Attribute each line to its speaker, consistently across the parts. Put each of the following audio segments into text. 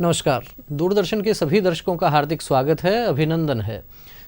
Speaker 1: नमस्कार। दूरदर्शन के सभी दर्शकों का हार्दिक स्वागत है, अभिनंदन है।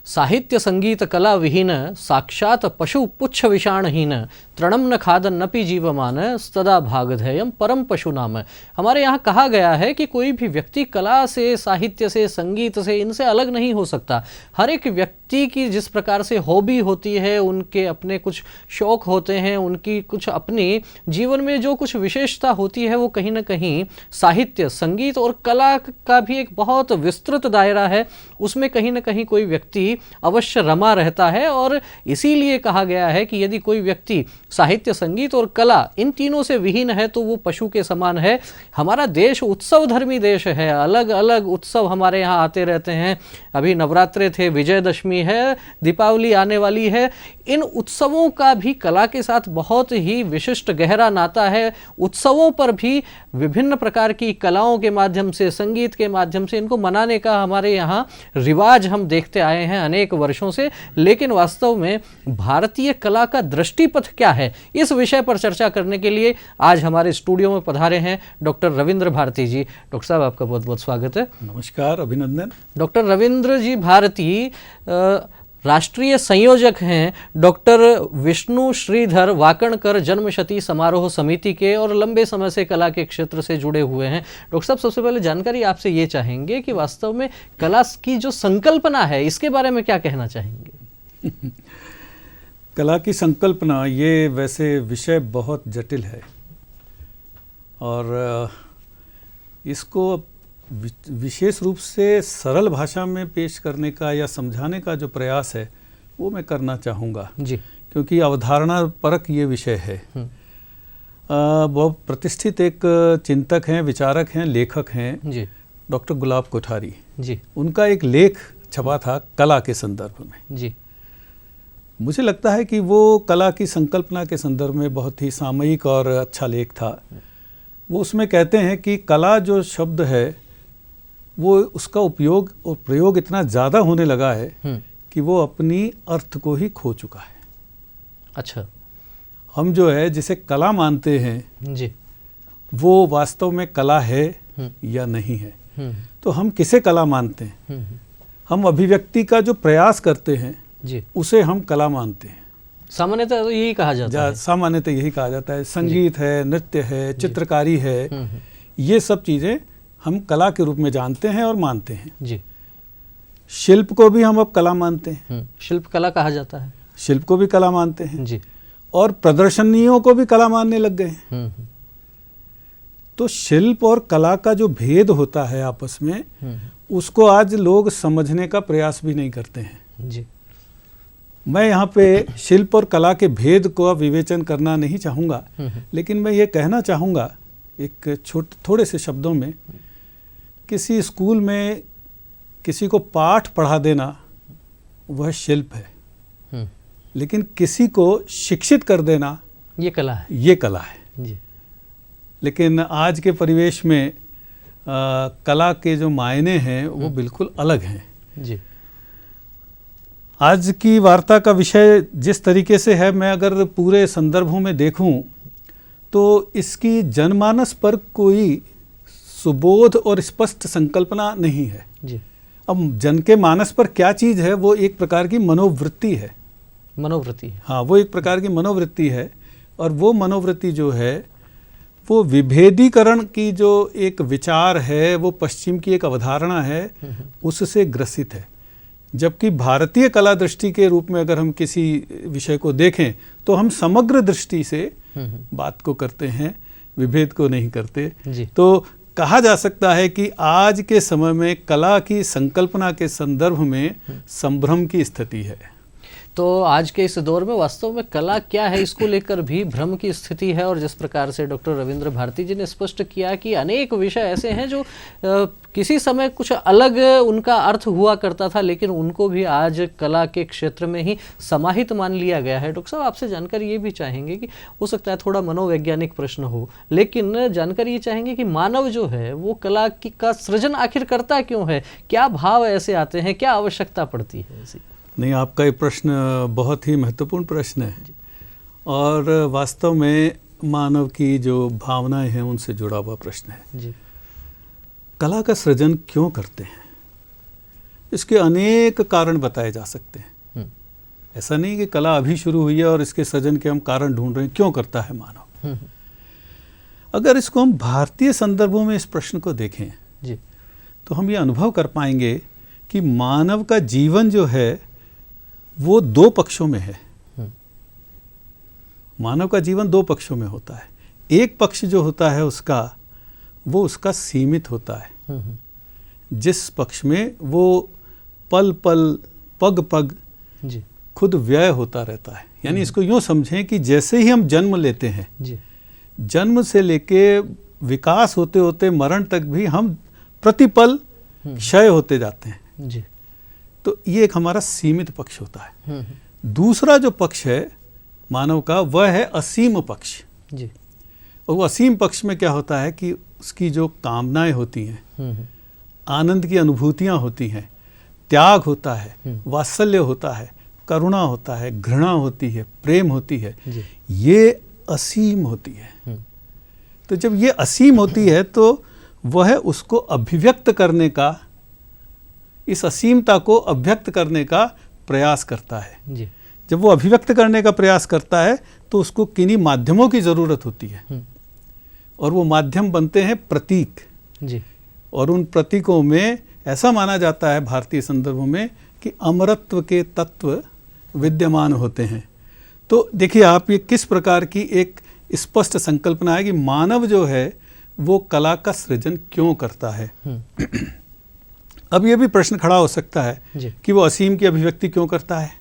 Speaker 1: साहित्य संगीत कला विहीन साक्षात पशु पुच्छ विषाणहीन तृणम न खादन नपि जीवमान स्तदा भागधेयम परम पशु नाम। हमारे यहाँ कहा गया है कि कोई भी व्यक्ति कला से, साहित्य से, संगीत से, इनसे अलग नहीं हो सकता। हर एक व्यक्ति की जिस प्रकार से हॉबी होती है, उनके अपने कुछ शौक होते हैं, उनकी कुछ अपनी जीवन में जो कुछ विशेषता होती है, वो कहीं ना कहीं साहित्य, संगीत और कला का भी एक बहुत विस्तृत दायरा है। उसमें कहीं ना कहीं कोई व्यक्ति अवश्य रमा रहता है और इसीलिए कहा गया है कि यदि कोई व्यक्ति साहित्य, संगीत और कला इन तीनों से विहीन है तो वो पशु के समान है। हमारा देश उत्सव धर्मी देश है, अलग अलग उत्सव हमारे यहाँ आते रहते हैं। अभी नवरात्रे थे, विजयदशमी है, दीपावली आने वाली है। इन उत्सवों का भी कला के साथ बहुत ही विशिष्ट गहरा नाता है। उत्सवों पर भी विभिन्न प्रकार की कलाओं के माध्यम से, संगीत के माध्यम से इनको मनाने का हमारे यहाँ रिवाज हम देखते आए हैं अनेक वर्षों से। लेकिन वास्तव में भारतीय कला का दृष्टिपथ क्या है, इस विषय पर चर्चा करने के लिए आज हमारे स्टूडियो में पधारे हैं डॉक्टर रविंद्र भारती जी। डॉक्टर साहब, आपका बहुत बहुत स्वागत है।
Speaker 2: नमस्कार, अभिनंदन।
Speaker 1: डॉक्टर रविंद्र जी भारती राष्ट्रीय संयोजक हैं डॉक्टर विष्णु श्रीधर वाकणकर जन्मशती समारोह समिति के और लंबे समय से कला के क्षेत्र से जुड़े हुए हैं। डॉक्टर साहब, सबसे पहले जानकारी आपसे ये चाहेंगे कि वास्तव में कला की जो संकल्पना है, इसके बारे में क्या कहना चाहेंगे?
Speaker 2: कला की संकल्पना, ये वैसे विषय बहुत जटिल है और इसको विशेष रूप से सरल भाषा में पेश करने का या समझाने का जो प्रयास है वो मैं करना चाहूँगा जी, क्योंकि अवधारणा परक ये विषय है। बहुत प्रतिष्ठित एक चिंतक हैं, विचारक हैं, लेखक हैं जी, डॉक्टर गुलाब कोठारी जी। उनका एक लेख छपा था कला के संदर्भ में जी। मुझे लगता है कि वो कला की संकल्पना के संदर्भ में बहुत ही सामयिक और अच्छा लेख था। वो उसमें कहते हैं कि कला जो शब्द है वो उसका उपयोग और प्रयोग इतना ज़्यादा होने लगा है कि वो अपनी अर्थ को ही खो चुका है। अच्छा। हम जो है जिसे कला मानते हैं जी, वो वास्तव में कला है या नहीं है। तो हम किसे कला मानते हैं? हम अभिव्यक्ति का जो प्रयास करते हैं जी, उसे हम कला मानते हैं।
Speaker 1: सामान्यतः तो यही कहा जाता है।
Speaker 2: सामान्यतः यही कहा जाता है। संगीत है, नृत्य है, चित्रकारी है, ये सब चीज़ें हम कला के रूप में जानते हैं और मानते हैं जी। शिल्प को भी हम अब कला मानते हैं।
Speaker 1: शिल्प कला कहा जाता है।
Speaker 2: शिल्प को भी कला मानते हैं जी। और प्रदर्शनियों को भी कला मानने लग गए हैं। तो शिल्प और कला का जो भेद होता है आपस में, उसको आज लोग समझने का प्रयास भी नहीं करते हैं जी। मैं यहाँ पे शिल्प और कला के भेद को विवेचन करना नहीं चाहूँगा, लेकिन मैं ये कहना चाहूँगा एक थोड़े से शब्दों में, किसी स्कूल में किसी को पाठ पढ़ा देना वह शिल्प है, लेकिन किसी को शिक्षित कर देना
Speaker 1: ये कला है।
Speaker 2: ये कला है जी। लेकिन आज के परिवेश में कला के जो मायने हैं वो बिल्कुल अलग हैं जी। आज की वार्ता का विषय जिस तरीके से है, मैं अगर पूरे संदर्भों में देखूं तो इसकी जनमानस पर कोई सुबोध और स्पष्ट संकल्पना नहीं है जी। अब जन के मानस पर क्या चीज़ है, वो एक प्रकार की मनोवृत्ति है।
Speaker 1: मनोवृत्ति, हाँ,
Speaker 2: वो एक प्रकार की मनोवृत्ति है। और वो मनोवृत्ति जो है वो विभेदीकरण की जो एक विचार है, वो पश्चिम की एक अवधारणा है, उससे ग्रसित है। जबकि भारतीय कला दृष्टि के रूप में अगर हम किसी विषय को देखें तो हम समग्र दृष्टि से बात को करते हैं, विभेद को नहीं करते जी। तो कहा जा सकता है कि आज के समय में कला की संकल्पना के संदर्भ में संभ्रम की स्थिति है।
Speaker 1: तो आज के इस दौर में वास्तव में कला क्या है, इसको लेकर भी भ्रम की स्थिति है। और जिस प्रकार से डॉक्टर रविंद्र भारती जी ने स्पष्ट किया कि अनेक विषय ऐसे हैं जो किसी समय कुछ अलग उनका अर्थ हुआ करता था, लेकिन उनको भी आज कला के क्षेत्र में ही समाहित मान लिया गया है। डॉक्टर साहब, आपसे जानकारी ये भी चाहेंगे कि हो सकता है थोड़ा मनोवैज्ञानिक प्रश्न हो, लेकिन जानकारी ये चाहेंगे कि मानव जो है वो कला का सृजन आखिर करता क्यों है? क्या भाव ऐसे आते हैं, क्या आवश्यकता पड़ती है ऐसी?
Speaker 2: नहीं, आपका ये प्रश्न बहुत ही महत्वपूर्ण प्रश्न है और वास्तव में मानव की जो भावनाएं हैं उनसे जुड़ा हुआ प्रश्न है जी। कला का सृजन क्यों करते हैं? इसके अनेक कारण बताए जा सकते हैं। ऐसा नहीं कि कला अभी शुरू हुई है और इसके सृजन के हम कारण ढूंढ रहे हैं, क्यों करता है मानव। अगर इसको हम भारतीय संदर्भों में इस प्रश्न को देखें
Speaker 1: जी,
Speaker 2: तो हम ये अनुभव कर पाएंगे कि मानव का जीवन जो है वो दो पक्षों में है। मानव का जीवन दो पक्षों में होता है। एक पक्ष जो होता है उसका, वो उसका सीमित होता है, जिस पक्ष में वो पल पल पग पग
Speaker 1: जी,
Speaker 2: खुद व्यय होता रहता है। यानी इसको यूँ समझें कि जैसे ही हम जन्म लेते हैं
Speaker 1: जी,
Speaker 2: जन्म से लेके विकास होते होते मरण तक भी हम प्रतिपल क्षय होते जाते हैं
Speaker 1: जी।
Speaker 2: तो ये एक हमारा सीमित पक्ष होता है। दूसरा जो पक्ष है मानव का, वह है असीम पक्ष
Speaker 1: जी।
Speaker 2: और वो असीम पक्ष में क्या होता है कि उसकी जो कामनाएं होती हैं, आनंद की अनुभूतियां होती हैं, त्याग होता है, वात्सल्य होता है, करुणा होता है, घृणा होती है, प्रेम होती है, ये असीम होती है। तो जब ये असीम होती है तो वह उसको अभिव्यक्त करने का, इस असीमता को अभिव्यक्त करने का प्रयास करता है
Speaker 1: जी।
Speaker 2: जब वो अभिव्यक्त करने का प्रयास करता है तो उसको किन्हीं माध्यमों की ज़रूरत होती है और वो माध्यम बनते हैं प्रतीक
Speaker 1: जी।
Speaker 2: और उन प्रतीकों में ऐसा माना जाता है भारतीय संदर्भों में कि अमरत्व के तत्व विद्यमान होते हैं। तो देखिए आप, ये किस प्रकार की एक स्पष्ट संकल्पना है कि मानव जो है वो कला का सृजन क्यों करता है। अब ये भी प्रश्न खड़ा हो सकता है कि वो असीम की अभिव्यक्ति क्यों करता है।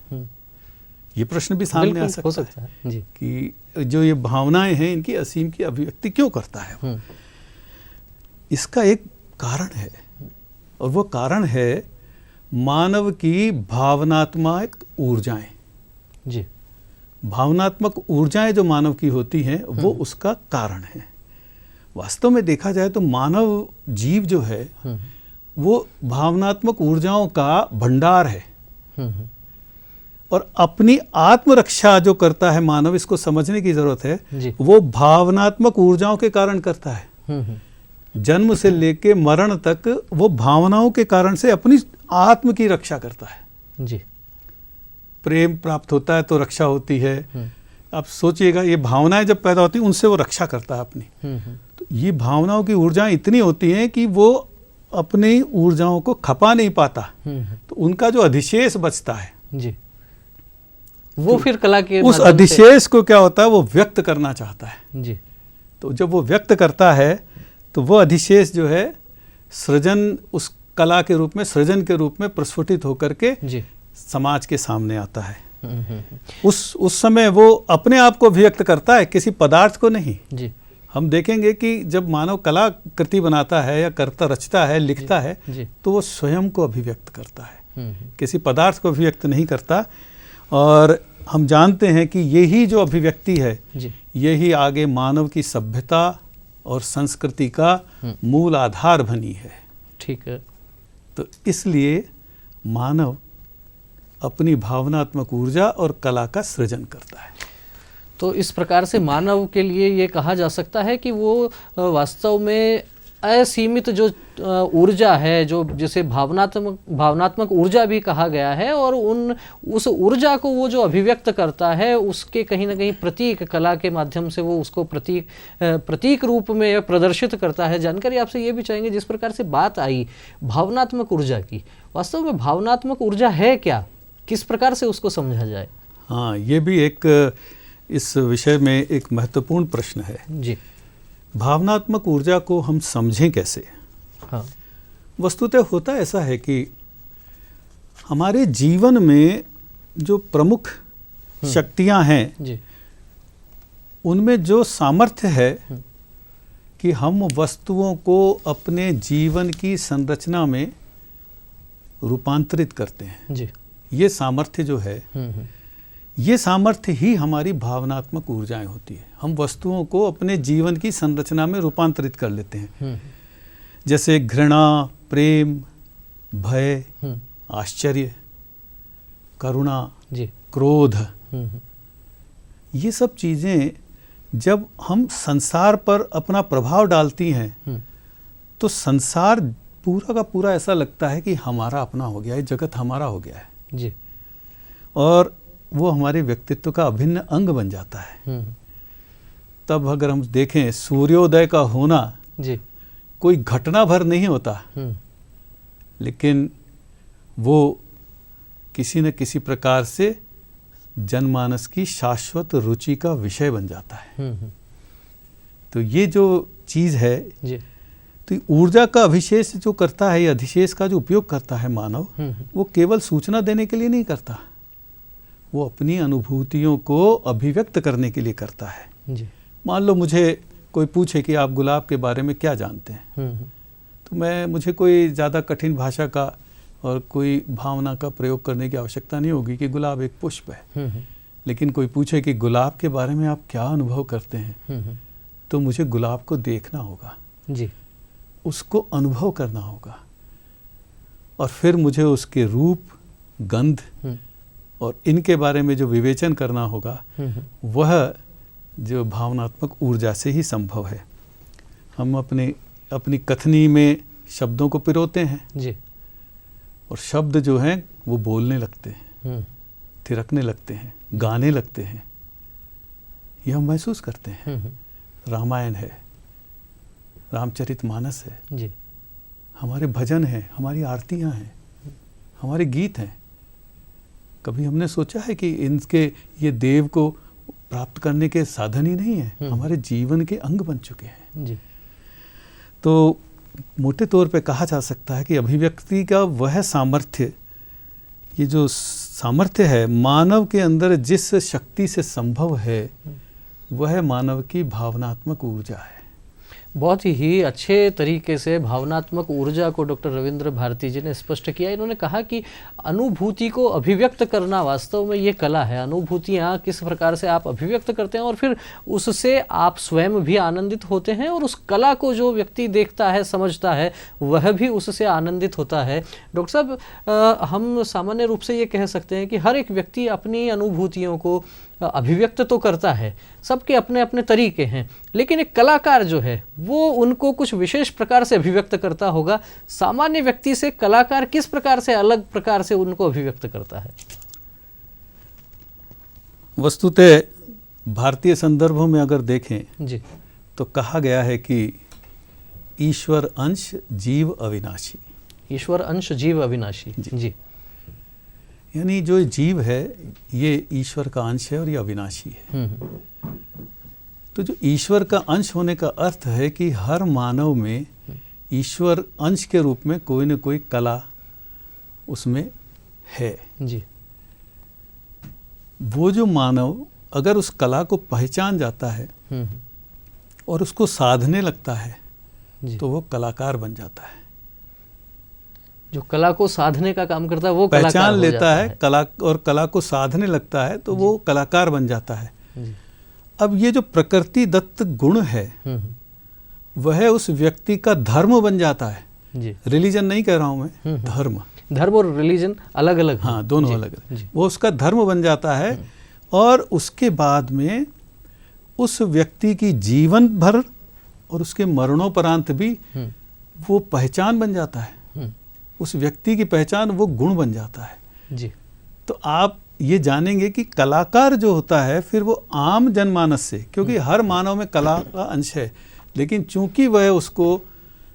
Speaker 2: ये प्रश्न भी सामने आ सकता है जी। कि जो ये भावनाएं हैं इनकी असीम की अभिव्यक्ति क्यों करता है। इसका एक कारण है और वो कारण है मानव की भावनात्मक ऊर्जाएं
Speaker 1: जी।
Speaker 2: भावनात्मक ऊर्जाएं जो मानव की होती हैं वो उसका कारण है। वास्तव में देखा जाए तो मानव जीव जो है वो भावनात्मक ऊर्जाओं का भंडार है और अपनी आत्मरक्षा जो करता है मानव, इसको समझने की जरूरत है, वो भावनात्मक ऊर्जाओं के कारण करता है। जन्म से लेके मरण तक वो भावनाओं के कारण से अपनी आत्म की रक्षा करता है
Speaker 1: जी।
Speaker 2: प्रेम प्राप्त होता है तो रक्षा होती है। आप सोचिएगा, ये भावनाएं जब पैदा होती हैं उनसे वो रक्षा करता है अपनी। तो ये भावनाओं की ऊर्जाएं इतनी होती हैं कि वो अपनी ऊर्जाओं को खपा नहीं पाता, तो उनका जो अधिशेष बचता है
Speaker 1: जी, वो फिर कला के
Speaker 2: उस अधिशेष को क्या होता है वो व्यक्त करना चाहता है
Speaker 1: जी।
Speaker 2: तो जब वो व्यक्त करता है तो वो अधिशेष जो है सृजन, उस कला के रूप में, सृजन के रूप में प्रस्फुटित होकर के जी समाज के सामने आता है। उस समय वो अपने आप को अभिव्यक्त करता है, किसी पदार्थ को नहीं जी। हम देखेंगे कि जब मानव कला कृति बनाता है या करता रचता है, लिखता है जी। तो वो स्वयं को अभिव्यक्त करता है, किसी पदार्थ को अभिव्यक्त नहीं करता। और हम जानते हैं कि यही जो अभिव्यक्ति है यही आगे मानव की सभ्यता और संस्कृति का मूल आधार बनी है।
Speaker 1: ठीक है।
Speaker 2: तो इसलिए मानव अपनी भावनात्मक ऊर्जा और कला का सृजन करता है।
Speaker 1: तो इस प्रकार से मानव के लिए ये कहा जा सकता है कि वो वास्तव में असीमित जो ऊर्जा है, जो जिसे भावनात्मक ऊर्जा भी कहा गया है, और उस ऊर्जा को वो जो अभिव्यक्त करता है उसके कहीं ना कहीं प्रतीक, कला के माध्यम से वो उसको प्रतीक रूप में प्रदर्शित करता है। जानकारी आपसे ये भी चाहेंगे, जिस प्रकार से बात आई भावनात्मक ऊर्जा की, वास्तव में भावनात्मक ऊर्जा है क्या, किस प्रकार से उसको समझा जाए।
Speaker 2: हाँ, ये भी एक इस विषय में एक महत्वपूर्ण प्रश्न है
Speaker 1: जी।
Speaker 2: भावनात्मक ऊर्जा को हम समझें कैसे।
Speaker 1: हाँ।
Speaker 2: वस्तुतः होता ऐसा है कि हमारे जीवन में जो प्रमुख शक्तियां हैं जी, उनमें जो सामर्थ्य है कि हम वस्तुओं को अपने जीवन की संरचना में रूपांतरित करते हैं जी, ये सामर्थ्य जो है ये सामर्थ्य ही हमारी भावनात्मक ऊर्जाएं होती है। हम वस्तुओं को अपने जीवन की संरचना में रूपांतरित कर लेते हैं, जैसे घृणा, प्रेम, भय, आश्चर्य, करुणा जी, क्रोध, ये सब चीज़ें जब हम संसार पर अपना प्रभाव डालती हैं तो संसार पूरा का पूरा ऐसा लगता है कि हमारा अपना हो गया है, जगत हमारा हो गया है
Speaker 1: जी।
Speaker 2: और वो हमारे व्यक्तित्व का अभिन्न अंग बन जाता है। तब अगर हम देखें सूर्योदय का होना
Speaker 1: जी
Speaker 2: कोई घटना भर नहीं होता, लेकिन वो किसी न किसी प्रकार से जनमानस की शाश्वत रुचि का विषय बन जाता है। तो ये जो चीज़ है
Speaker 1: जी,
Speaker 2: तो ऊर्जा का अभिशेष जो करता है, ये अधिशेष का जो उपयोग करता है मानव, वो केवल सूचना देने के लिए नहीं करता, वो अपनी अनुभूतियों को अभिव्यक्त करने के लिए करता है
Speaker 1: जी।
Speaker 2: मान लो मुझे कोई पूछे कि आप गुलाब के बारे में क्या जानते हैं, तो मुझे कोई ज़्यादा कठिन भाषा का और कोई भावना का प्रयोग करने की आवश्यकता नहीं होगी कि गुलाब एक पुष्प है। लेकिन कोई पूछे कि गुलाब के बारे में आप क्या अनुभव करते हैं, तो मुझे गुलाब को देखना होगा
Speaker 1: जी,
Speaker 2: उसको अनुभव करना होगा, और फिर मुझे उसके रूप, गंध और इनके बारे में जो विवेचन करना होगा, वह जो भावनात्मक ऊर्जा से ही संभव है। हम अपनी कथनी में शब्दों को पिरोते हैं
Speaker 1: जी,
Speaker 2: और शब्द जो हैं वो बोलने लगते हैं, थिरकने लगते हैं, गाने लगते हैं, ये हम महसूस करते हैं। रामायण है, रामचरितमानस है
Speaker 1: जी,
Speaker 2: हमारे भजन हैं, हमारी आरतियां हैं, हमारे गीत हैं। कभी हमने सोचा है कि इनके ये देव को प्राप्त करने के साधन ही नहीं है, हमारे जीवन के अंग बन चुके हैं
Speaker 1: जी।
Speaker 2: तो मोटे तौर पे कहा जा सकता है कि अभिव्यक्ति का वह सामर्थ्य, ये जो सामर्थ्य है मानव के अंदर जिस शक्ति से संभव है, वह मानव की भावनात्मक ऊर्जा है।
Speaker 1: बहुत ही अच्छे तरीके से भावनात्मक ऊर्जा को डॉक्टर रविंद्र भारती जी ने स्पष्ट किया। इन्होंने कहा कि अनुभूति को अभिव्यक्त करना वास्तव में ये कला है। अनुभूतियाँ किस प्रकार से आप अभिव्यक्त करते हैं और फिर उससे आप स्वयं भी आनंदित होते हैं और उस कला को जो व्यक्ति देखता है, समझता है, वह भी उससे आनंदित होता है। डॉक्टर साहब, हम सामान्य रूप से ये कह सकते हैं कि हर एक व्यक्ति अपनी अनुभूतियों को अभिव्यक्त तो करता है, सबके अपने अपने तरीके हैं, लेकिन एक कलाकार जो है वो उनको कुछ विशेष प्रकार से अभिव्यक्त करता होगा। सामान्य व्यक्ति से कलाकार किस प्रकार से अलग प्रकार से उनको अभिव्यक्त करता है?
Speaker 2: वस्तुतः भारतीय संदर्भों में अगर देखें
Speaker 1: जी,
Speaker 2: तो कहा गया है कि ईश्वर अंश जीव अविनाशी।
Speaker 1: ईश्वर अंश जीव अविनाशी। जी,
Speaker 2: यानी जो जीव है ये ईश्वर का अंश है और ये अविनाशी है। तो जो ईश्वर का अंश होने का अर्थ है कि हर मानव में ईश्वर अंश के रूप में कोई न कोई कला उसमें है
Speaker 1: जी।
Speaker 2: वो जो मानव अगर उस कला को पहचान जाता है और उसको साधने लगता है, तो वो कलाकार बन जाता है।
Speaker 1: जो कला को साधने का काम करता है वो
Speaker 2: पहचान लेता है कला, और कला को साधने लगता है तो वो कलाकार बन जाता है। अब ये जो प्रकृति दत्त गुण है वह उस व्यक्ति का धर्म बन जाता है।
Speaker 1: जी,
Speaker 2: रिलीजन नहीं कह रहा हूं मैं,
Speaker 1: धर्म और रिलीजन अलग अलग,
Speaker 2: हाँ दोनों अलग अलग। वो उसका धर्म बन जाता है और उसके बाद में उस व्यक्ति की जीवन भर और उसके मरणोपरांत भी वो पहचान बन जाता है। उस व्यक्ति की पहचान वो गुण बन जाता है।
Speaker 1: जी,
Speaker 2: तो आप ये जानेंगे कि कलाकार जो होता है फिर वो आम जनमानस से, क्योंकि हर मानव में कला का अंश है, लेकिन चूंकि वह उसको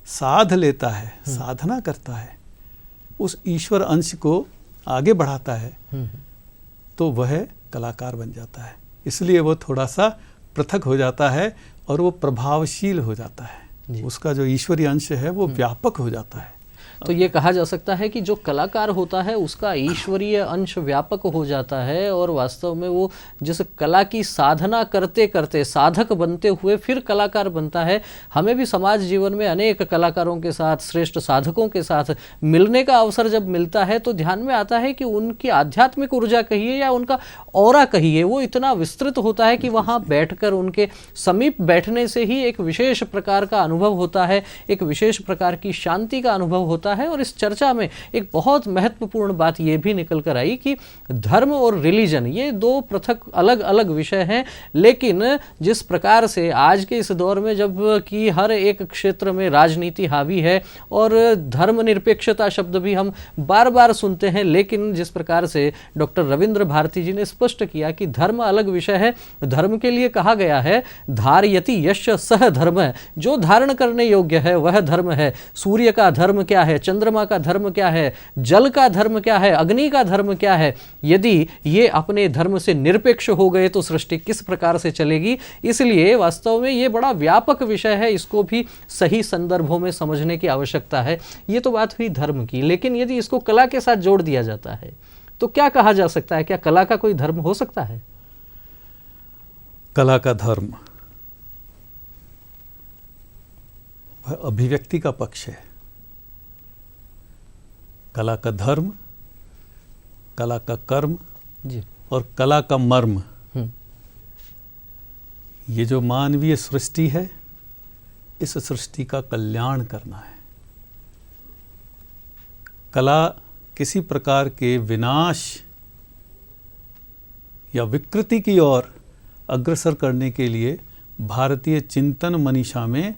Speaker 2: साध लेता है, साधना करता है, उस ईश्वर अंश को आगे बढ़ाता है, तो वह कलाकार बन जाता है। इसलिए वो थोड़ा सा पृथक हो जाता है और वो प्रभावशील हो जाता है। उसका जो ईश्वरीय अंश है वो व्यापक हो जाता है।
Speaker 1: तो ये कहा जा सकता है कि जो कलाकार होता है उसका ईश्वरीय अंश व्यापक हो जाता है और वास्तव में वो जिस कला की साधना करते करते साधक बनते हुए फिर कलाकार बनता है। हमें भी समाज जीवन में अनेक कलाकारों के साथ, श्रेष्ठ साधकों के साथ मिलने का अवसर जब मिलता है तो ध्यान में आता है कि उनकी आध्यात्मिक ऊर्जा कहिए या उनका ऑरा कहिए, वो इतना विस्तृत होता है कि वहाँ बैठकर उनके समीप बैठने से ही एक विशेष प्रकार का अनुभव होता है, एक विशेष प्रकार की शांति का अनुभव होता है। होता है। और इस चर्चा में एक बहुत महत्वपूर्ण बात ये भी निकल कर आई कि धर्म और रिलीजन ये दो पृथक अलग अलग विषय हैं, लेकिन जिस प्रकार से आज के इस दौर में जब कि हर एक क्षेत्र में राजनीति हावी है और धर्मनिरपेक्षता शब्द भी हम बार बार सुनते हैं, लेकिन जिस प्रकार से डॉक्टर रविंद्र भारती जी ने स्पष्ट किया कि धर्म अलग विषय है। धर्म के लिए कहा गया है धारयति यश सह धर्म, जो धारण करने योग्य है वह धर्म है। सूर्य का धर्म क्या है, चंद्रमा का धर्म क्या है, जल का धर्म क्या है, अग्नि का धर्म क्या है। यदि ये अपने धर्म से निरपेक्ष हो गए तो सृष्टि किस प्रकार से चलेगी। इसलिए वास्तव में ये बड़ा व्यापक विषय है, इसको भी सही संदर्भों में समझने की आवश्यकता है। ये तो बात हुई धर्म की, लेकिन यदि इसको कला के साथ जोड़ दिया जाता है तो क्या कहा जा सकता है? क्या कला का कोई धर्म हो सकता है?
Speaker 2: कला का धर्म वह अभिव्यक्ति का पक्ष है। कला का धर्म, कला का कर्म
Speaker 1: जी।
Speaker 2: और कला का मर्म, ये जो मानवीय सृष्टि है, इस सृष्टि का कल्याण करना है। कला किसी प्रकार के विनाश या विकृति की ओर अग्रसर करने के लिए भारतीय चिंतन मनीषा में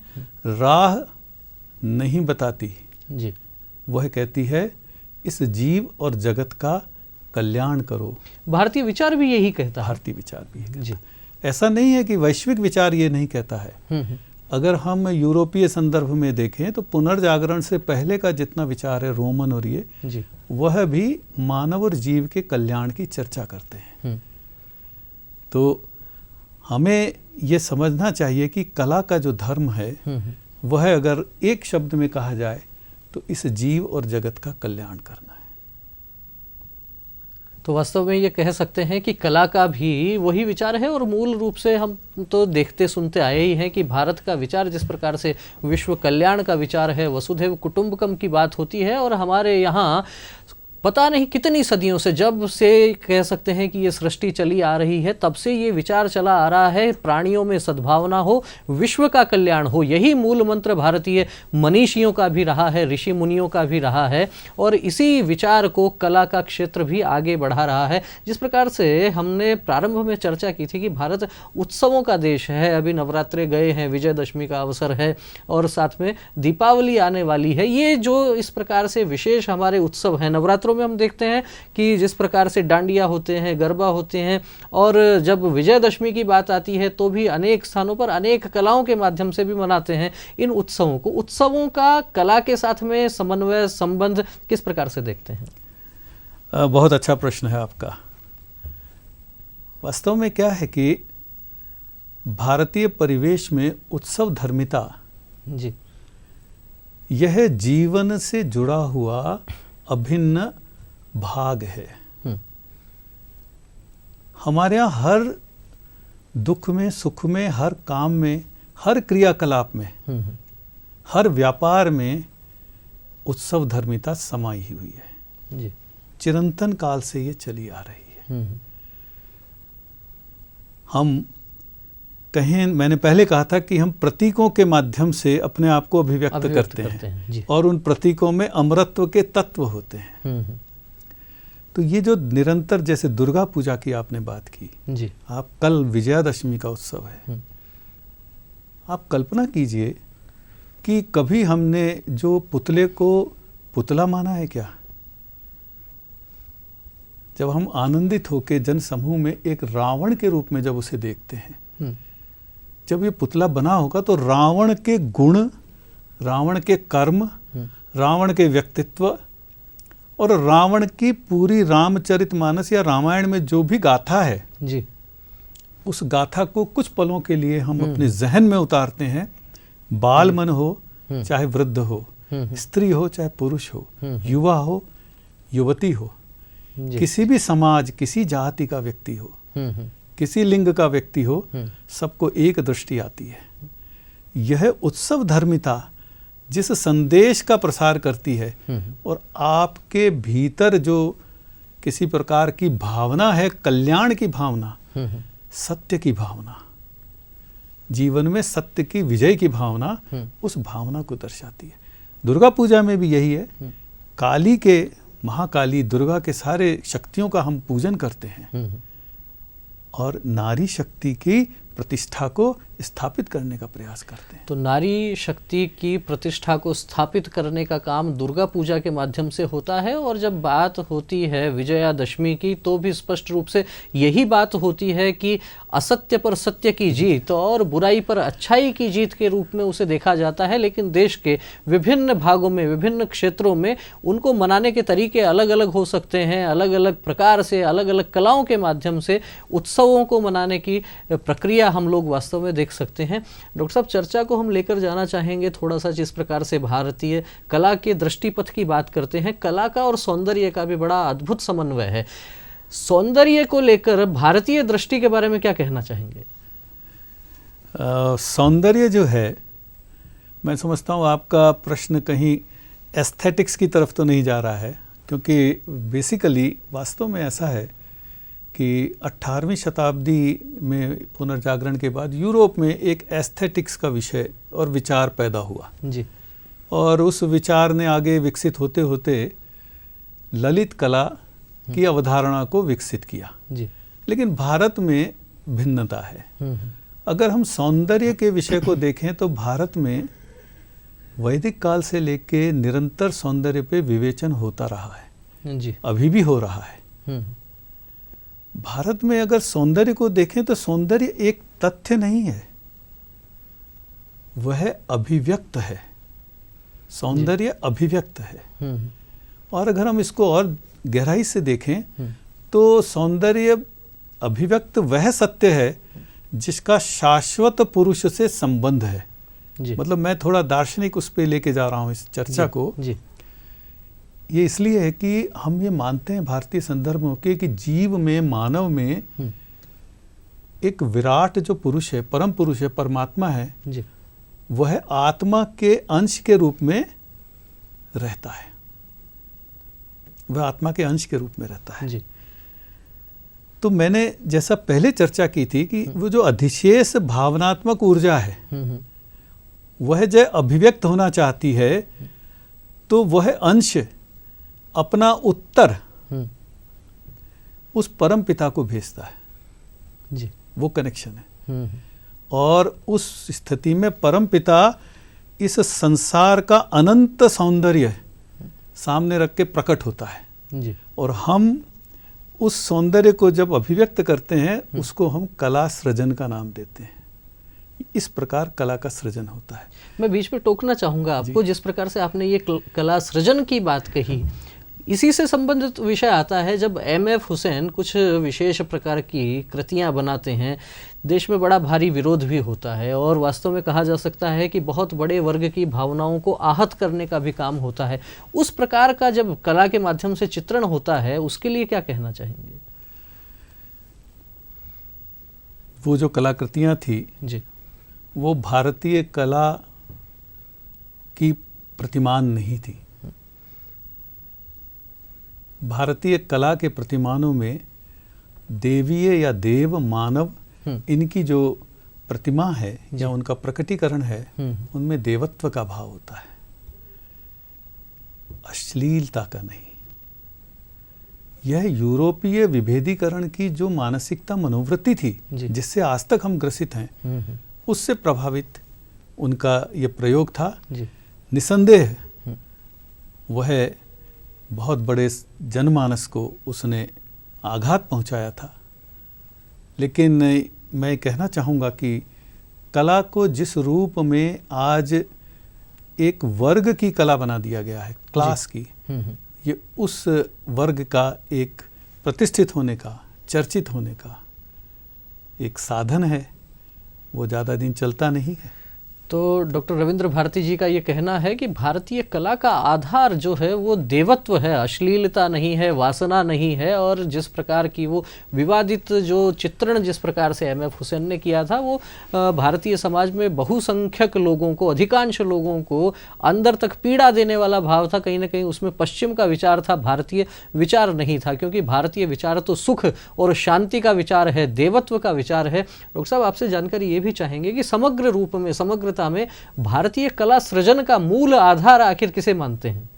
Speaker 2: राह नहीं बताती
Speaker 1: जी।
Speaker 2: वह कहती है इस जीव और जगत का कल्याण करो।
Speaker 1: भारतीय विचार भी यही कहता है।
Speaker 2: भारतीय विचार भी यही
Speaker 1: जी।
Speaker 2: कहता है। ऐसा नहीं है कि वैश्विक विचार ये नहीं कहता है। अगर हम यूरोपीय संदर्भ में देखें तो पुनर्जागरण से पहले का जितना विचार है, रोमन और ये
Speaker 1: जी।
Speaker 2: वह भी मानव और जीव के कल्याण की चर्चा करते हैं। तो हमें ये समझना चाहिए कि कला का जो धर्म है वह अगर एक शब्द में कहा जाए तो इस जीव और जगत का कल्याण करना है।
Speaker 1: तो वास्तव में ये कह सकते हैं कि कला का भी वही विचार है। और मूल रूप से हम तो देखते सुनते आए ही हैं कि भारत का विचार जिस प्रकार से विश्व कल्याण का विचार है, वसुधैव कुटुंबकम की बात होती है। और हमारे यहाँ पता नहीं कितनी सदियों से, जब से कह सकते हैं कि ये सृष्टि चली आ रही है, तब से ये विचार चला आ रहा है प्राणियों में सद्भावना हो, विश्व का कल्याण हो। यही मूल मंत्र भारतीय मनीषियों का भी रहा है, ऋषि मुनियों का भी रहा है। और इसी विचार को कला का क्षेत्र भी आगे बढ़ा रहा है। जिस प्रकार से हमने प्रारंभ में चर्चा की थी कि भारत उत्सवों का देश है। अभी नवरात्रे गए हैं, विजयदशमी का अवसर है और साथ में दीपावली आने वाली है। ये जो इस प्रकार से विशेष हमारे उत्सव हैं, नवरात्रों में हम देखते हैं कि जिस प्रकार से डांडिया होते हैं, गरबा होते हैं। और जब विजयदशमी की बात आती है तो भी अनेक स्थानों पर अनेक कलाओं के माध्यम से भी मनाते हैं इन उत्सवों को। उत्सवों का कला के साथ में समन्वय, संबंध किस प्रकार से देखते हैं?
Speaker 2: बहुत अच्छा प्रश्न है आपका। वास्तव में क्या है कि भारतीय परिवेश में उत्सव धर्मिता
Speaker 1: जी,
Speaker 2: यह जीवन से जुड़ा हुआ अभिन्न भाग है। हमारे यहाँ हर दुख में, सुख में, हर काम में, हर क्रियाकलाप में, हर व्यापार में उत्सव धर्मिता समाई हुई है
Speaker 1: जी।
Speaker 2: चिरंतन काल से ये चली आ रही है। हम कहें, मैंने पहले कहा था कि हम प्रतीकों के माध्यम से अपने आप को अभिव्यक्त करते हैं और उन प्रतीकों में अमरत्व के तत्व होते हैं। तो ये जो निरंतर, जैसे दुर्गा पूजा की आपने बात की
Speaker 1: जी,
Speaker 2: आप कल विजयादशमी का उत्सव है। आप कल्पना कीजिए कि कभी हमने जो पुतले को पुतला माना है क्या? जब हम आनंदित होकर जन समूह में एक रावण के रूप में जब उसे देखते हैं, जब ये पुतला बना होगा तो रावण के गुण, रावण के कर्म, रावण के व्यक्तित्व और रावण की पूरी रामचरितमानस या रामायण में जो भी गाथा है
Speaker 1: जी,
Speaker 2: उस गाथा को कुछ पलों के लिए हम अपने जहन में उतारते हैं। बाल मन हो चाहे वृद्ध हो, स्त्री हो चाहे पुरुष हो, युवा हो युवती हो, किसी भी समाज, किसी जाति का व्यक्ति हो, किसी लिंग का व्यक्ति हो, सबको एक दृष्टि आती है। यह उत्सव धर्मिता जिस संदेश का प्रसार करती है और आपके भीतर जो किसी प्रकार की भावना है, कल्याण की भावना, सत्य की भावना, जीवन में सत्य की विजय की भावना, उस भावना को दर्शाती है। दुर्गा पूजा में भी यही है, काली के, महाकाली दुर्गा के सारे शक्तियों का हम पूजन करते हैं और नारी शक्ति की प्रतिष्ठा को स्थापित करने का प्रयास करते हैं।
Speaker 1: तो नारी शक्ति की प्रतिष्ठा को स्थापित करने का काम दुर्गा पूजा के माध्यम से होता है। और जब बात होती है विजयादशमी की तो भी स्पष्ट रूप से यही बात होती है कि असत्य पर सत्य की जीत और बुराई पर अच्छाई की जीत के रूप में उसे देखा जाता है। लेकिन देश के विभिन्न भागों में, विभिन्न क्षेत्रों में उनको मनाने के तरीके अलग अलग हो सकते हैं। अलग अलग प्रकार से, अलग अलग कलाओं के माध्यम से उत्सवों को मनाने की प्रक्रिया हम लोग वास्तव में देख सकते हैं। डॉक्टर साहब, चर्चा को हम लेकर जाना चाहेंगे थोड़ा सा जिस प्रकार से भारतीय कला के दृष्टिपथ की बात करते हैं। कला का और सौंदर्य का भी बड़ा अद्भुत समन्वय है। सौंदर्य को लेकर भारतीय दृष्टि के बारे में क्या कहना चाहेंगे?
Speaker 2: सौंदर्य जो है, मैं समझता हूँ आपका प्रश्न कहीं एस्थेटिक्स की तरफ तो नहीं जा रहा है, क्योंकि बेसिकली वास्तव में ऐसा है कि 18वीं शताब्दी में पुनर्जागरण के बाद यूरोप में एक एस्थेटिक्स का विषय और विचार पैदा हुआ
Speaker 1: जी।
Speaker 2: और उस विचार ने आगे विकसित होते होते ललित कला की अवधारणा को विकसित किया
Speaker 1: जी।
Speaker 2: लेकिन भारत में भिन्नता है। अगर हम सौंदर्य के विषय को देखें तो भारत में वैदिक काल से लेके निरंतर सौंदर्य पे विवेचन होता रहा है
Speaker 1: जी।
Speaker 2: अभी भी हो रहा है। भारत में अगर सौंदर्य को देखें तो सौंदर्य एक तथ्य नहीं है, वह अभिव्यक्त है। सौंदर्य अभिव्यक्त है। और अगर हम इसको और गहराई से देखें तो सौंदर्य अभिव्यक्त वह सत्य है जिसका शाश्वत पुरुष से संबंध है
Speaker 1: जी।
Speaker 2: मतलब मैं थोड़ा दार्शनिक उस पे लेके जा रहा हूँ इस चर्चा को
Speaker 1: जी।
Speaker 2: ये इसलिए है कि हम ये मानते हैं भारतीय संदर्भों के कि जीव में, मानव में एक विराट जो पुरुष है, परम पुरुष है, परमात्मा है
Speaker 1: जी।
Speaker 2: वह आत्मा के अंश के रूप में रहता है। वह आत्मा के अंश के रूप में रहता है
Speaker 1: जी।
Speaker 2: तो मैंने जैसा पहले चर्चा की थी कि वो जो अधिशेष भावनात्मक ऊर्जा है वह जब अभिव्यक्त होना चाहती है तो वह अंश अपना उत्तर उस परम पिता को भेजता है
Speaker 1: जी।
Speaker 2: वो कनेक्शन है। और उस स्थिति में परम पिता इस संसार का अनंत सौंदर्य सामने रख के प्रकट होता है
Speaker 1: जी।
Speaker 2: और हम उस सौंदर्य को जब अभिव्यक्त करते हैं उसको हम कला सृजन का नाम देते हैं। इस प्रकार कला का सृजन होता है।
Speaker 1: मैं बीच में टोकना चाहूँगा आपको, जिस प्रकार से आपने ये कला सृजन की बात कही, इसी से संबंधित विषय आता है जब M.F. हुसैन कुछ विशेष प्रकार की कृतियां बनाते हैं, देश में बड़ा भारी विरोध भी होता है और वास्तव में कहा जा सकता है कि बहुत बड़े वर्ग की भावनाओं को आहत करने का भी काम होता है। उस प्रकार का जब कला के माध्यम से चित्रण होता है उसके लिए क्या कहना चाहेंगे?
Speaker 2: वो जो कलाकृतियां थी
Speaker 1: जी,
Speaker 2: वो भारतीय कला की प्रतिमान नहीं थी। भारतीय कला के प्रतिमानों में देवीय या देव मानव इनकी जो प्रतिमा है या उनका प्रकटीकरण है उनमें देवत्व का भाव होता है, अश्लीलता का नहीं। यह यूरोपीय विभेदीकरण की जो मानसिकता मनोवृत्ति थी जिससे आज तक हम ग्रसित हैं उससे प्रभावित उनका ये प्रयोग था। निसंदेह वह बहुत बड़े जनमानस को उसने आघात पहुंचाया था। लेकिन मैं कहना चाहूँगा कि कला को जिस रूप में आज एक वर्ग की कला बना दिया गया है, क्लास की, ये उस वर्ग का एक प्रतिष्ठित होने का, चर्चित होने का एक साधन है, वो ज़्यादा दिन चलता नहीं है।
Speaker 1: तो डॉक्टर रविंद्र भारती जी का ये कहना है कि भारतीय कला का आधार जो है वो देवत्व है, अश्लीलता नहीं है, वासना नहीं है। और जिस प्रकार की वो विवादित जो चित्रण जिस प्रकार से M.F. हुसैन ने किया था वो भारतीय समाज में बहुसंख्यक लोगों को, अधिकांश लोगों को अंदर तक पीड़ा देने वाला भाव था। कहीं ना कहीं उसमें पश्चिम का विचार था, भारतीय विचार नहीं था, क्योंकि भारतीय विचार तो सुख और शांति का विचार है, देवत्व का विचार है। डॉक्टर साहब, आपसे जानकारी ये भी चाहेंगे कि समग्र रूप में, समग्रता बौद्धिकता में भारतीय कला सृजन का मूल आधार आखिर किसे मानते हैं?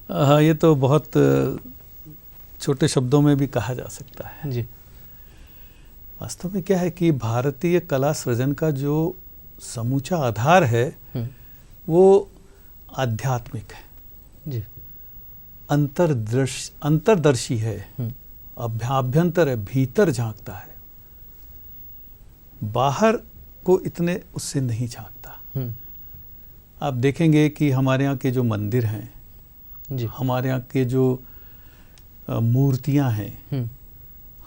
Speaker 2: हाँ, ये तो बहुत छोटे शब्दों में भी कहा जा सकता है
Speaker 1: जी।
Speaker 2: वास्तव में क्या है कि भारतीय कला सृजन का जो समूचा आधार है वो आध्यात्मिक है
Speaker 1: जी,
Speaker 2: अंतर्दर्शी है, अभ्यंतर है, भीतर झांकता है, बाहर को इतने उससे नहीं झांकता। आप देखेंगे कि हमारे यहाँ के जो मंदिर हैं
Speaker 1: जी,
Speaker 2: हमारे यहाँ के जो मूर्तियाँ हैं,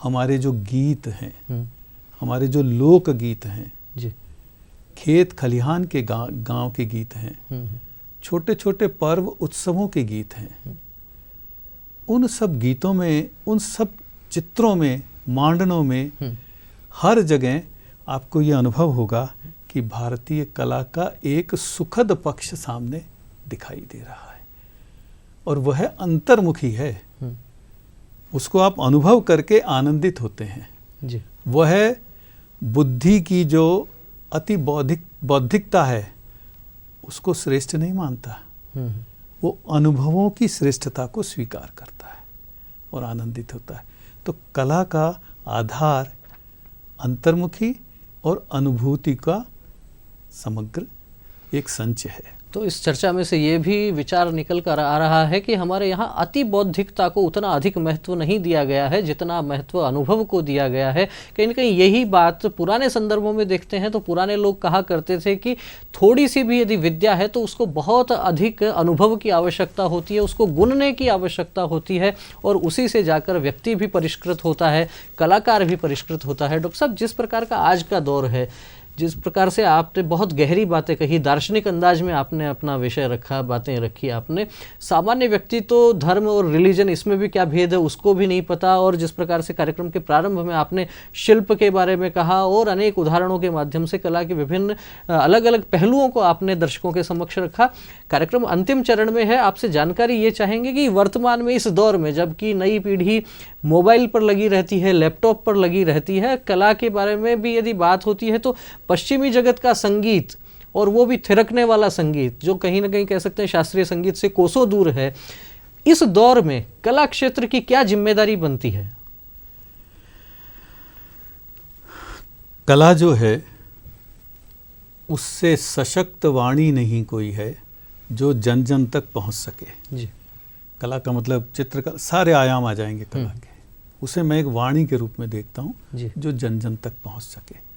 Speaker 2: हमारे जो गीत हैं, हमारे जो लोक गीत हैं
Speaker 1: जी,
Speaker 2: खेत खलिहान के गांव के गीत हैं, छोटे छोटे पर्व उत्सवों के गीत हैं, उन सब गीतों में, उन सब चित्रों में, मांडनों में हर जगह आपको ये अनुभव होगा कि भारतीय कला का एक सुखद पक्ष सामने दिखाई दे रहा है और वह अंतर्मुखी है। उसको आप अनुभव करके आनंदित होते हैं
Speaker 1: जी।
Speaker 2: वह बुद्धि की जो अति बौद्धिकता है उसको श्रेष्ठ नहीं मानता, वो अनुभवों की श्रेष्ठता को स्वीकार करता है और आनंदित होता है। तो कला का आधार अंतर्मुखी और अनुभूति का समग्र एक संच है।
Speaker 1: तो इस चर्चा में से ये भी विचार निकल कर आ रहा है कि हमारे यहाँ अति बौद्धिकता को उतना अधिक महत्व नहीं दिया गया है जितना महत्व अनुभव को दिया गया है। कहीं ना कहीं यही बात पुराने संदर्भों में देखते हैं तो पुराने लोग कहा करते थे कि थोड़ी सी भी यदि विद्या है तो उसको बहुत अधिक अनुभव की आवश्यकता होती है, उसको गुनने की आवश्यकता होती है और उसी से जाकर व्यक्ति भी परिष्कृत होता है, कलाकार भी परिष्कृत होता है। डॉक्टर साहब, जिस प्रकार का आज का दौर है, जिस प्रकार से आपने बहुत गहरी बातें कही, दार्शनिक अंदाज में आपने अपना विषय रखा, बातें रखी आपने, सामान्य व्यक्ति तो धर्म और रिलीजन इसमें भी क्या भेद है उसको भी नहीं पता, और जिस प्रकार से कार्यक्रम के प्रारंभ में आपने शिल्प के बारे में कहा और अनेक उदाहरणों के माध्यम से कला के विभिन्न अलग अलग पहलुओं को आपने दर्शकों के समक्ष रखा। कार्यक्रम अंतिम चरण में है, आपसे जानकारी ये चाहेंगे कि वर्तमान में इस दौर में जबकि नई पीढ़ी मोबाइल पर लगी रहती है, लैपटॉप पर लगी रहती है, कला के बारे में भी यदि बात होती है तो पश्चिमी जगत का संगीत, और वो भी थिरकने वाला संगीत जो कहीं ना कहीं कह सकते हैं शास्त्रीय संगीत से कोसों दूर है, इस दौर में कला क्षेत्र की क्या जिम्मेदारी बनती है?
Speaker 2: कला जो है उससे सशक्त वाणी नहीं कोई है जो जन जन तक पहुंच सके
Speaker 1: जी।
Speaker 2: कला का मतलब चित्रकला, सारे आयाम आ जाएंगे कला के, उसे मैं एक वाणी के रूप में देखता हूं जो जन जन तक पहुंच सके।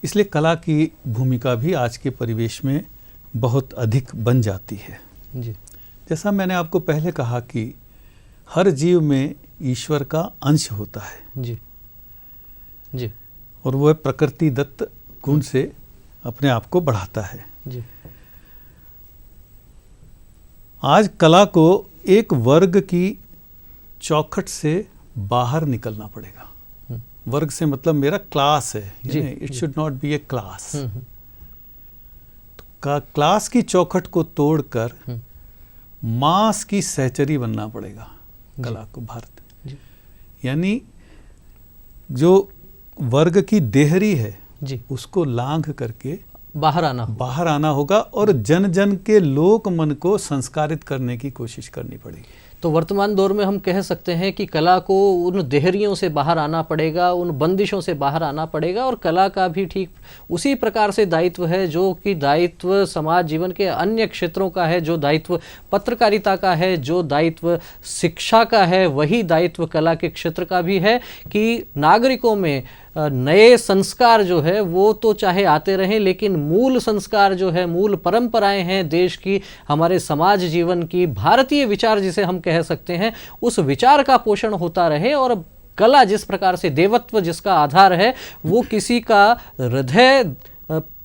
Speaker 2: इसलिए कला की भूमिका भी आज के परिवेश में बहुत अधिक बन जाती है
Speaker 1: जी।
Speaker 2: जैसा मैंने आपको पहले कहा कि हर जीव में ईश्वर का अंश होता है
Speaker 1: जी जी,
Speaker 2: और वह प्रकृति दत्त गुण से अपने आप को बढ़ाता है
Speaker 1: जी।
Speaker 2: आज कला को एक वर्ग की चौखट से बाहर निकलना पड़ेगा। वर्ग से मतलब मेरा क्लास है, it should not be A class. तो क्लास की चौखट को तोड़कर मास की सहचरी बनना पड़ेगा कला को भारत में। यानी जो वर्ग की देहरी है
Speaker 1: जी,
Speaker 2: उसको लांघ करके
Speaker 1: बाहर आना
Speaker 2: होगा और जन जन के लोक मन को संस्कारित करने की कोशिश करनी पड़ेगी।
Speaker 1: तो वर्तमान दौर में हम कह सकते हैं कि कला को उन देहरियों से बाहर आना पड़ेगा, उन बंदिशों से बाहर आना पड़ेगा, और कला का भी ठीक उसी प्रकार से दायित्व है जो कि दायित्व समाज जीवन के अन्य क्षेत्रों का है, जो दायित्व पत्रकारिता का है, जो दायित्व शिक्षा का है, वही दायित्व कला के क्षेत्र का भी है कि नागरिकों में नए संस्कार जो है वो तो चाहे आते रहें, लेकिन मूल संस्कार जो है, मूल परंपराएं हैं देश की, हमारे समाज जीवन की, भारतीय विचार जिसे हम कह सकते हैं, उस विचार का पोषण होता रहे। और कला जिस प्रकार से देवत्व जिसका आधार है वो किसी का हृदय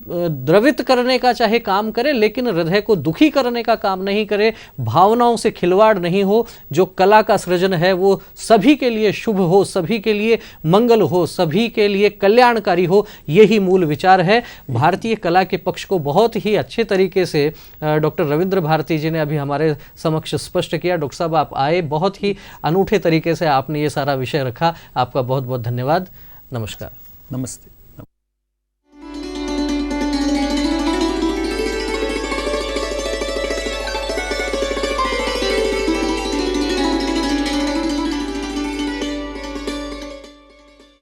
Speaker 1: द्रवित करने का चाहे काम करे, लेकिन हृदय को दुखी करने का काम नहीं करे, भावनाओं से खिलवाड़ नहीं हो। जो कला का सृजन है वो सभी के लिए शुभ हो, सभी के लिए मंगल हो, सभी के लिए कल्याणकारी हो, यही मूल विचार है। भारतीय कला के पक्ष को बहुत ही अच्छे तरीके से डॉक्टर रविंद्र भारती जी ने अभी हमारे समक्ष स्पष्ट किया। डॉक्टर साहब, आप आए, बहुत ही अनूठे तरीके से आपने ये सारा विषय रखा, आपका बहुत बहुत धन्यवाद। नमस्कार।
Speaker 2: नमस्ते।